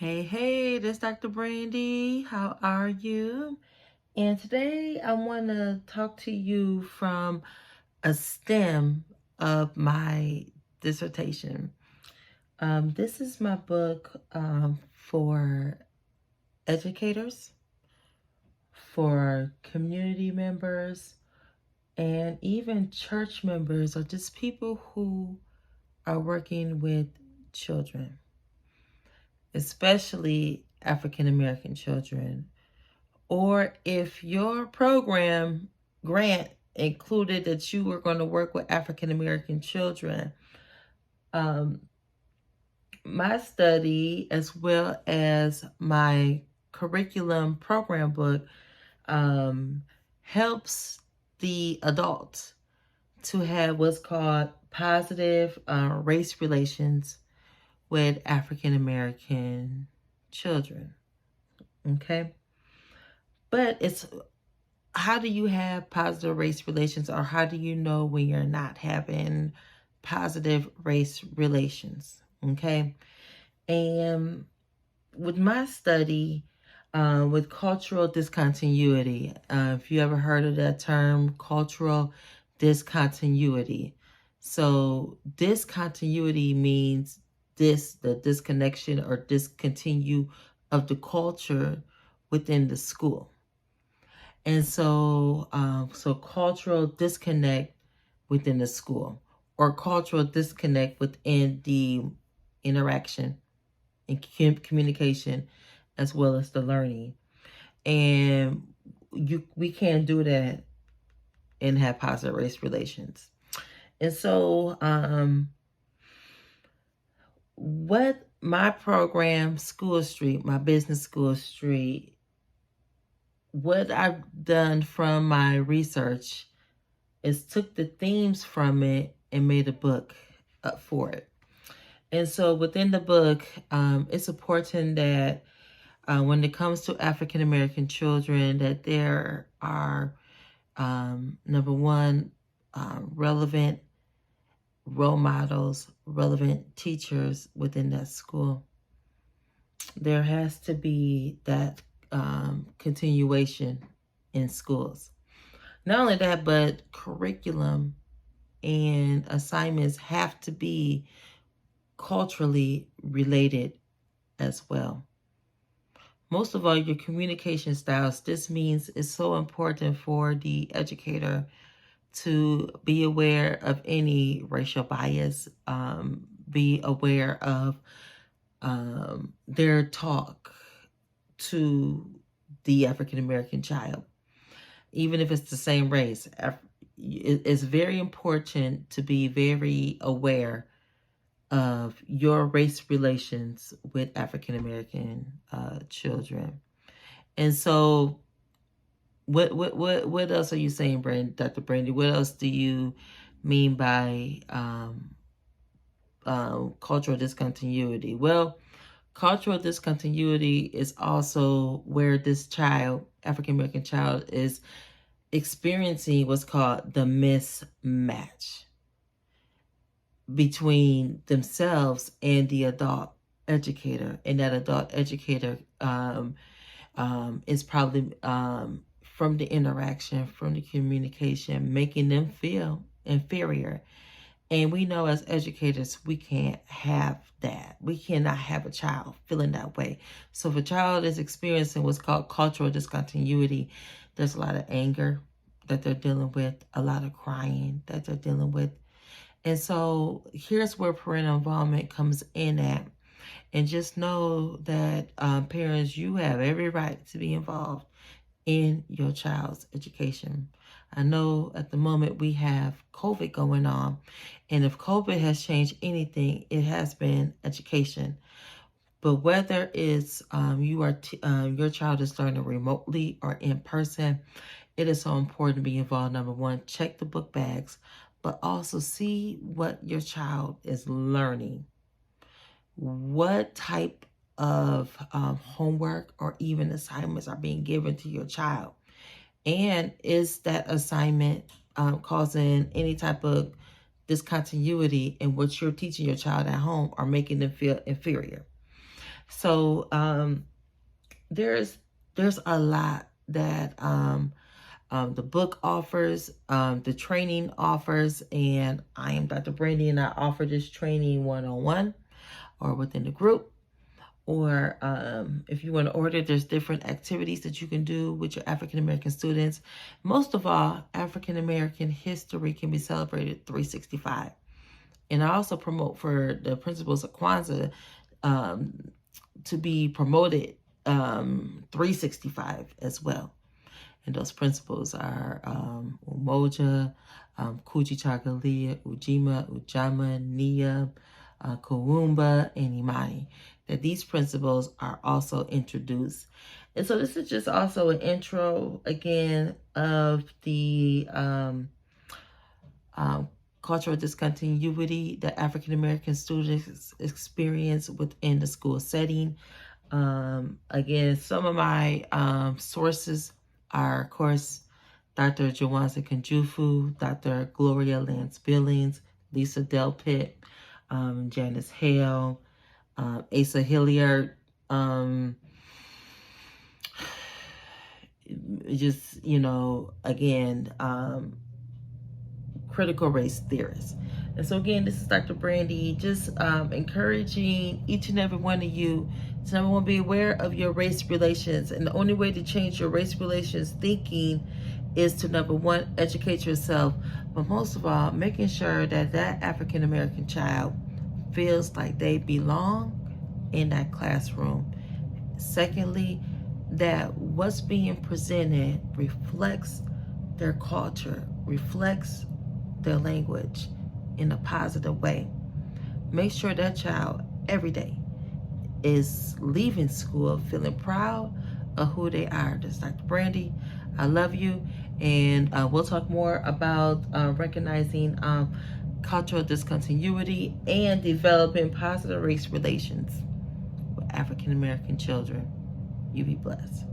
Hey, this is Dr. Brandi. How are you? And today I want to talk to you from a stem of my dissertation. This is my book for educators, for community members, and even church members, or just people who are working with children, especially African American children. Or if your program grant included that you were going to work with African American children, um, my study as well as my curriculum program book helps the adults to have what's called positive race relations with African American children. Okay? But it's how do you have positive race relations, or how do you know when you're not having positive race relations? Okay. And with my study, with cultural discontinuity, if you ever heard of that term, cultural discontinuity. So discontinuity means the disconnection or discontinue of the culture within the school. And so cultural disconnect within the school, or cultural disconnect within the interaction and communication, as well as the learning. And we can't do that and have positive race relations. And so, what my program, School Street, my business School Street, what I've done from my research is took the themes from it and made a book up for it. And so within the book, it's important that when it comes to African American children, that there are, number one, relevant role models, relevant teachers within that school. There has to be that continuation in schools. Not only that, but curriculum and assignments have to be culturally related as well. Most of all, your communication styles. This means it's so important for the educator to be aware of any racial bias, be aware of their talk to the African American child, even if it's the same race. It's very important to be very aware of your race relations with African American children. And so, what else are you saying, Dr. Brandi? What else do you mean by cultural discontinuity? Well, cultural discontinuity is also where this child, African American child, is experiencing what's called the mismatch between themselves and the adult educator. And that adult educator is probably from the interaction, from the communication, making them feel inferior. And we know as educators, we can't have that. We cannot have a child feeling that way. So if a child is experiencing what's called cultural discontinuity, there's a lot of anger that they're dealing with, a lot of crying that they're dealing with. And so here's where parental involvement comes in at. And just know that parents, you have every right to be involved in your child's education. I know at the moment we have COVID going on, and if COVID has changed anything, it has been education. But whether it's your child is learning remotely or in person, it is so important to be involved. Number one, check the book bags, but also see what your child is learning. What type of homework or even assignments are being given to your child? And is that assignment causing any type of discontinuity in what you're teaching your child at home or making them feel inferior? So there's a lot that the book offers, the training offers, and I am Dr. Brandi, and I offer this training one-on-one or within the group. Or if you want to order, there's different activities that you can do with your African-American students. Most of all, African-American history can be celebrated 365. And I also promote for the principles of Kwanzaa to be promoted 365 as well. And those principles are Umoja, Kujichagulia, Ujima, Ujama, Nia, Kurumba, and Imani. That these principles are also introduced. And so this is just also an intro, again, of the cultural discontinuity that African-American students experience within the school setting. Again, some of my sources are, of course, Dr. Jawanza Kanjufu, Dr. Gloria Lance Billings, Lisa Delpit, Janice Hale, Asa Hilliard, just, you know, again, critical race theorists. And so again, this is Dr. Brandi, just encouraging each and every one of you to, number one, be aware of your race relations. And the only way to change your race relations thinking is to, number one, educate yourself. But most of all, making sure that that African-American child feels like they belong in that classroom. Secondly, that what's being presented reflects their culture, reflects their language in a positive way. Make sure that child every day is leaving school feeling proud of who they are. This is Dr. Brandi. I love you, and we'll talk more about recognizing cultural discontinuity and developing positive race relations with African American children. You be blessed.